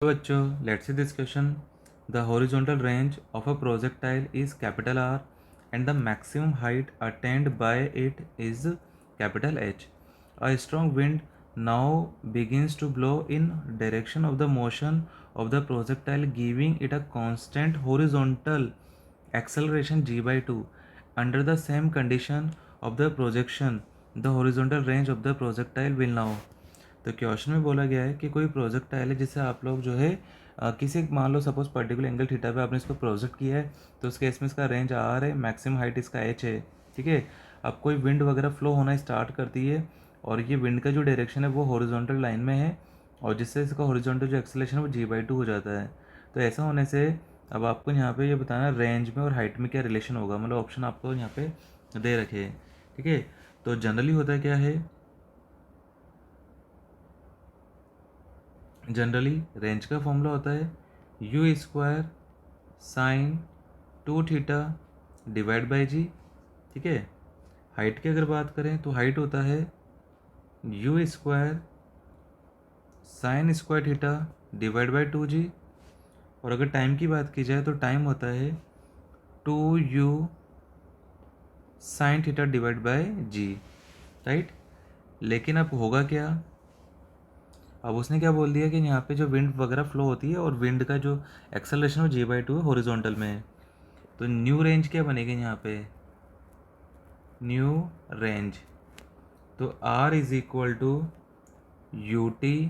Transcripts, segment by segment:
तो बच्चों, let's see this question. The horizontal range of a projectile is capital R and the maximum height attend bye it is capital H. A strong wind now begins to blow in direction of the motion of the projectile, giving it a constant horizontal acceleration g by 2. Under the same condition of the projection, the horizontal range of the projectile will now. तो question में बोला गया है कि कोई projectile है जिसे आप लोग जो है किसी मान लो सपोज पर्टिकुलर एंगल थीटा पे आपने इसको प्रोजेक्ट किया है, तो उस केस में इसका रेंज आर है, मैक्सिमम हाइट इसका एच है. ठीक है. अब कोई विंड वगैरह फ्लो होना स्टार्ट करती है और ये विंड का जो डायरेक्शन है वो हॉरिजॉन्टल लाइन में है और जिससे इसका हॉरिजॉन्टल जो एक्सेलेरेशन है वो g/2 हो जाता है. तो ऐसा होने से अब आपको यहाँ पे ये बताना रेंज में और हाइट में क्या रिलेशन होगा, मतलब ऑप्शन आपको यहाँ पे दे रखे हैं. ठीक है. तो जनरली होता क्या है, जनरली रेंज का फॉर्मूला होता है u square sine 2 theta divide by g. ठीक है. हाइट की अगर बात करें तो हाइट होता है u square sine square theta divide by 2 जी. और अगर टाइम की बात की जाए तो टाइम होता है 2u sine theta divide by g. Right. लेकिन अब होगा क्या, अब उसने क्या बोल दिया कि यहाँ पे जो विंड वगैरह फ्लो होती है और विंड का जो एक्सेलरेशन वो g/2 हॉरिजॉन्टल में है. तो न्यू रेंज क्या बनेगी यहाँ पे, न्यू रेंज. तो r is equal to u t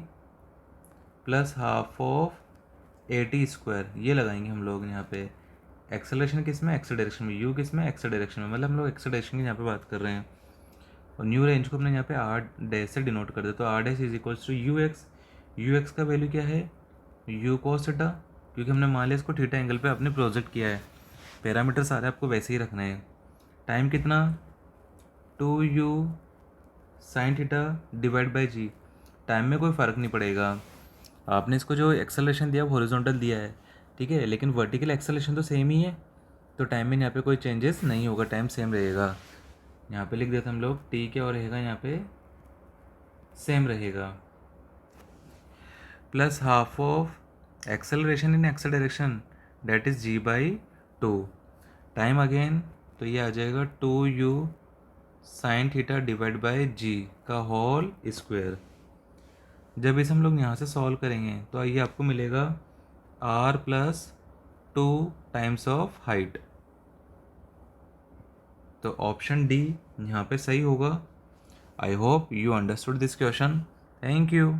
plus half of a t square. ये लगाएंगे हम लोग यहाँ पे. एक्सेलरेशन किस में, एक्स डायरेक्शन में, यू किस में, एक्स डायरेक्शन में, मतलब हम लोग एक्स डायरेक्शन की यहाँ पे बात कर रहे हैं. और न्यू रेंज को हमने यहाँ पे आर डैश से डिनोट कर दिया. तो r dash is equals to u x. U x का वैल्यू क्या है, यू कॉस थीटा, क्योंकि हमने मान लिया इसको थीटा एंगल पे आपने प्रोजेक्ट किया है. पैरामीटर सारे आपको वैसे ही रखने हैं. टाइम कितना, 2u sine theta divide by g. Time में कोई फ़र्क नहीं पड़ेगा. आपने इसको जो एक्सेलरेशन दिया वो हॉरिजॉन्टल दिया है. ठीक है. लेकिन वर्टिकल एक्सेलरेशन तो सेम ही है, तो टाइम में यहाँ पे कोई चेंजेस नहीं होगा, टाइम सेम रहेगा. यहाँ पे लिख देते हम लोग टी क्या रहेगा, यहाँ पे सेम रहेगा. Plus half of acceleration in axial direction that is g/2. Time again तो ये आ जाएगा 2u sine theta divide by g का होल स्क्वायर. जब इसे हम लोग यहाँ से सॉल्व करेंगे तो ये आपको मिलेगा r plus 2 times of height. तो ऑप्शन डी यहाँ पे सही होगा. I hope you understood this question. Thank you.